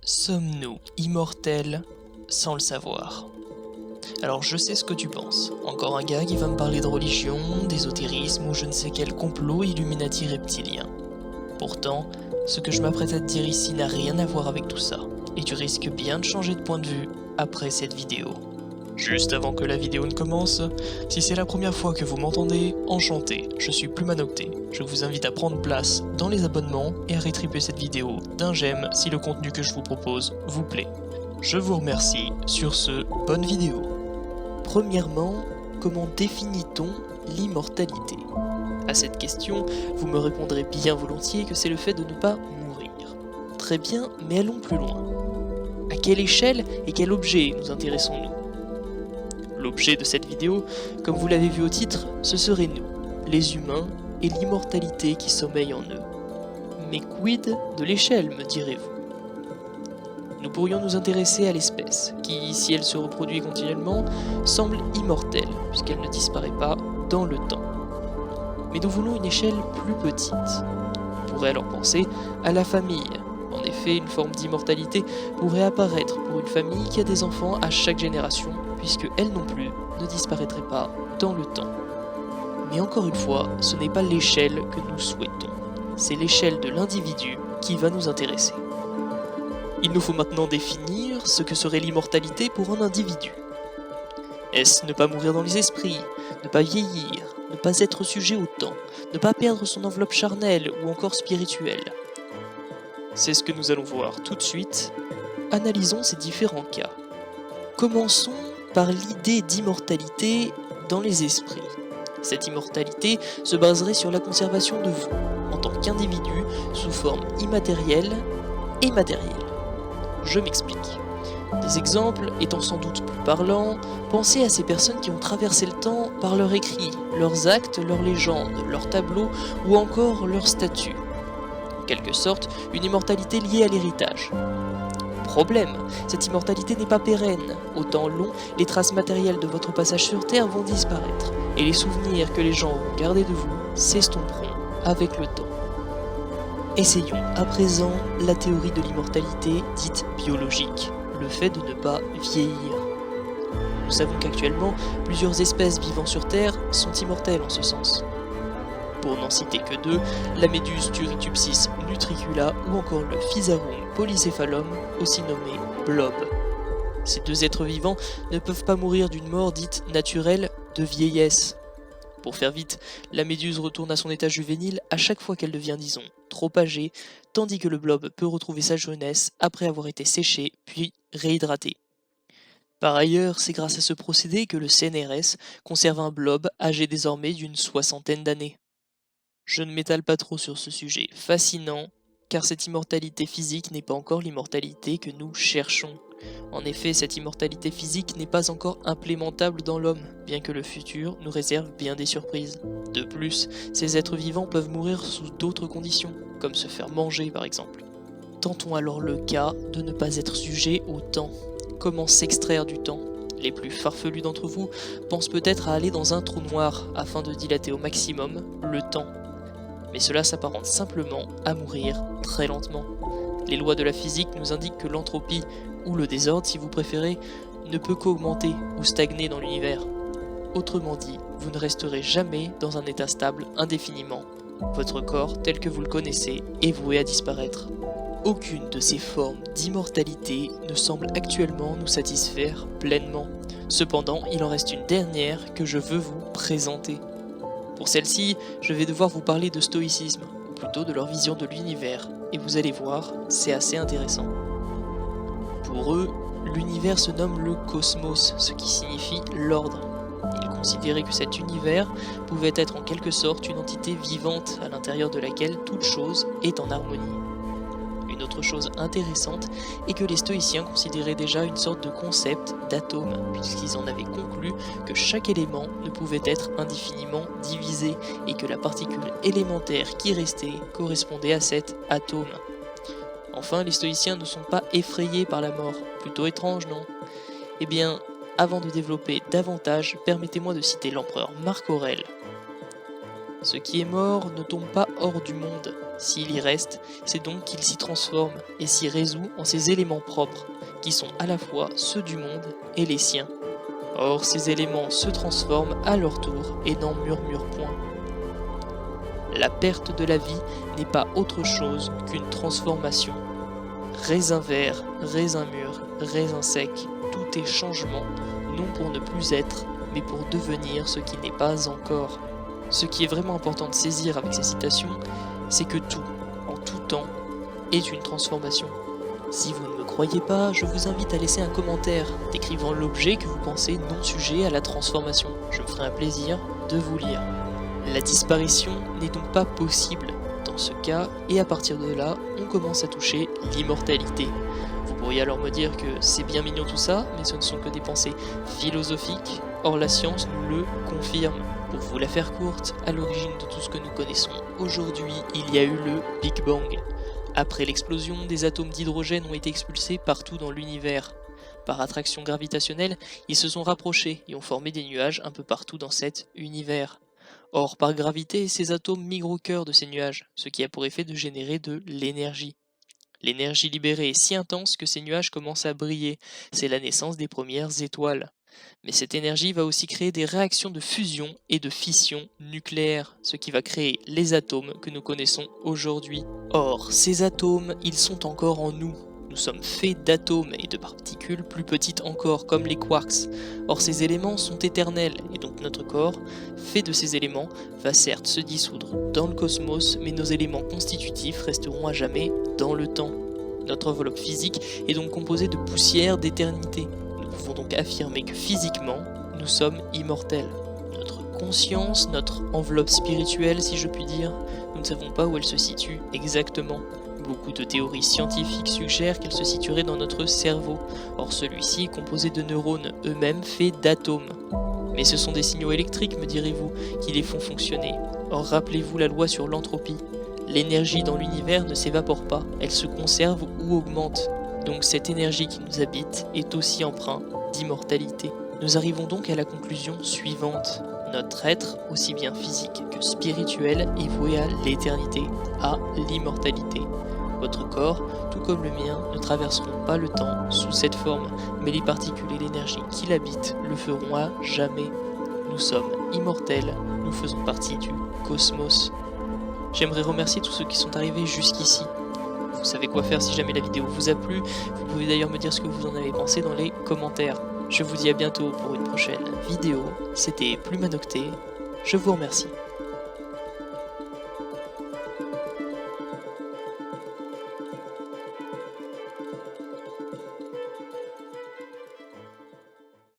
Sommes-nous immortels sans le savoir? Alors je sais ce que tu penses. Encore un gars qui va me parler de religion, d'ésotérisme ou je ne sais quel complot Illuminati reptilien. Pourtant, ce que je m'apprête à te dire ici n'a rien à voir avec tout ça. Et tu risques bien de changer de point de vue après cette vidéo. Juste avant que la vidéo ne commence, si c'est la première fois que vous m'entendez, enchanté, je suis Plumanocté. Je vous invite à prendre place dans les abonnements et à rétribuer cette vidéo d'un j'aime si le contenu que je vous propose vous plaît. Je vous remercie, sur ce, bonne vidéo. Premièrement, comment définit-on l'immortalité? À cette question, vous me répondrez bien volontiers que c'est le fait de ne pas mourir. Très bien, mais allons plus loin. À quelle échelle et quel objet nous intéressons-nous? L'objet de cette vidéo, comme vous l'avez vu au titre, ce serait nous, les humains, et l'immortalité qui sommeille en eux. Mais quid de l'échelle, me direz-vous? Nous pourrions nous intéresser à l'espèce, qui, si elle se reproduit continuellement, semble immortelle, puisqu'elle ne disparaît pas dans le temps. Mais nous voulons une échelle plus petite. On pourrait alors penser à la famille. En effet, une forme d'immortalité pourrait apparaître pour une famille qui a des enfants à chaque génération, puisque elle non plus ne disparaîtrait pas dans le temps. Mais encore une fois, ce n'est pas l'échelle que nous souhaitons, c'est l'échelle de l'individu qui va nous intéresser. Il nous faut maintenant définir ce que serait l'immortalité pour un individu. Est-ce ne pas mourir dans les esprits, ne pas vieillir, ne pas être sujet au temps, ne pas perdre son enveloppe charnelle ou encore spirituelle? C'est ce que nous allons voir tout de suite. Analysons ces différents cas. Commençons par l'idée d'immortalité dans les esprits. Cette immortalité se baserait sur la conservation de vous, en tant qu'individu, sous forme immatérielle et matérielle. Je m'explique. Des exemples étant sans doute plus parlants, pensez à ces personnes qui ont traversé le temps par leurs écrits, leurs actes, leurs légendes, leurs tableaux ou encore leurs statuts. En quelque sorte, une immortalité liée à l'héritage. Problème, cette immortalité n'est pas pérenne. Au temps long, les traces matérielles de votre passage sur Terre vont disparaître, et les souvenirs que les gens auront gardés de vous s'estomperont avec le temps. Essayons à présent la théorie de l'immortalité dite biologique, le fait de ne pas vieillir. Nous savons qu'actuellement, plusieurs espèces vivant sur Terre sont immortelles en ce sens. Pour n'en citer que deux, la méduse Turritopsis nutricula ou encore le Physarum polycéphalum, aussi nommé blob. Ces deux êtres vivants ne peuvent pas mourir d'une mort dite naturelle de vieillesse. Pour faire vite, la méduse retourne à son état juvénile à chaque fois qu'elle devient, disons, trop âgée, tandis que le blob peut retrouver sa jeunesse après avoir été séché puis réhydraté. Par ailleurs, c'est grâce à ce procédé que le CNRS conserve un blob âgé désormais d'une 60aine d'années. Je ne m'étale pas trop sur ce sujet fascinant, car cette immortalité physique n'est pas encore l'immortalité que nous cherchons. En effet, cette immortalité physique n'est pas encore implémentable dans l'homme, bien que le futur nous réserve bien des surprises. De plus, ces êtres vivants peuvent mourir sous d'autres conditions, comme se faire manger par exemple. Tentons alors le cas de ne pas être sujet au temps. Comment s'extraire du temps? Les plus farfelus d'entre vous pensent peut-être à aller dans un trou noir afin de dilater au maximum le temps. Mais cela s'apparente simplement à mourir très lentement. Les lois de la physique nous indiquent que l'entropie, ou le désordre si vous préférez, ne peut qu'augmenter ou stagner dans l'univers. Autrement dit, vous ne resterez jamais dans un état stable indéfiniment. Votre corps, tel que vous le connaissez, est voué à disparaître. Aucune de ces formes d'immortalité ne semble actuellement nous satisfaire pleinement. Cependant, il en reste une dernière que je veux vous présenter. Pour celle-ci, je vais devoir vous parler de stoïcisme, ou plutôt de leur vision de l'univers, et vous allez voir, c'est assez intéressant. Pour eux, l'univers se nomme le cosmos, ce qui signifie l'ordre. Ils considéraient que cet univers pouvait être en quelque sorte une entité vivante à l'intérieur de laquelle toute chose est en harmonie. Une autre chose intéressante est que les stoïciens considéraient déjà une sorte de concept d'atome, puisqu'ils en avaient conclu que chaque élément ne pouvait être indéfiniment divisé, et que la particule élémentaire qui restait correspondait à cet atome. Enfin, les stoïciens ne sont pas effrayés par la mort, plutôt étrange, non? Eh bien, avant de développer davantage, permettez-moi de citer l'empereur Marc Aurèle. Ce qui est mort ne tombe pas hors du monde. S'il y reste, c'est donc qu'il s'y transforme et s'y résout en ses éléments propres, qui sont à la fois ceux du monde et les siens. Or, ces éléments se transforment à leur tour et n'en murmurent point. La perte de la vie n'est pas autre chose qu'une transformation. Raisin vert, raisin mûr, raisin sec, tout est changement, non pour ne plus être, mais pour devenir ce qui n'est pas encore. Ce qui est vraiment important de saisir avec ces citations, c'est que tout, en tout temps, est une transformation. Si vous ne me croyez pas, je vous invite à laisser un commentaire décrivant l'objet que vous pensez non sujet à la transformation. Je me ferai un plaisir de vous lire. La disparition n'est donc pas possible dans ce cas, et à partir de là, on commence à toucher l'immortalité. Vous pourriez alors me dire que c'est bien mignon tout ça, mais ce ne sont que des pensées philosophiques, or la science nous le confirme. Pour vous la faire courte, à l'origine de tout ce que nous connaissons aujourd'hui, il y a eu le Big Bang. Après l'explosion, des atomes d'hydrogène ont été expulsés partout dans l'univers. Par attraction gravitationnelle, ils se sont rapprochés et ont formé des nuages un peu partout dans cet univers. Or, par gravité, ces atomes migrent au cœur de ces nuages, ce qui a pour effet de générer de l'énergie. L'énergie libérée est si intense que ces nuages commencent à briller, c'est la naissance des premières étoiles. Mais cette énergie va aussi créer des réactions de fusion et de fission nucléaire, ce qui va créer les atomes que nous connaissons aujourd'hui. Or, ces atomes, ils sont encore en nous. Nous sommes faits d'atomes et de particules plus petites encore, comme les quarks. Or, ces éléments sont éternels, et donc notre corps, fait de ces éléments, va certes se dissoudre dans le cosmos, mais nos éléments constitutifs resteront à jamais dans le temps. Notre enveloppe physique est donc composée de poussière d'éternité. Nous pouvons donc affirmer que physiquement, nous sommes immortels. Notre conscience, notre enveloppe spirituelle, si je puis dire, nous ne savons pas où elle se situe exactement. Beaucoup de théories scientifiques suggèrent qu'elle se situerait dans notre cerveau. Or celui-ci est composé de neurones, eux-mêmes faits d'atomes. Mais ce sont des signaux électriques, me direz-vous, qui les font fonctionner. Or rappelez-vous la loi sur l'entropie. L'énergie dans l'univers ne s'évapore pas, elle se conserve ou augmente. Donc cette énergie qui nous habite est aussi empreinte d'immortalité. Nous arrivons donc à la conclusion suivante. Notre être, aussi bien physique que spirituel, est voué à l'éternité, à l'immortalité. Votre corps, tout comme le mien, ne traverseront pas le temps sous cette forme, mais les particules et l'énergie qui l'habitent le feront à jamais. Nous sommes immortels, nous faisons partie du cosmos. J'aimerais remercier tous ceux qui sont arrivés jusqu'ici. Vous savez quoi faire si jamais la vidéo vous a plu, vous pouvez d'ailleurs me dire ce que vous en avez pensé dans les commentaires. Je vous dis à bientôt pour une prochaine vidéo, c'était Plumanocté, je vous remercie.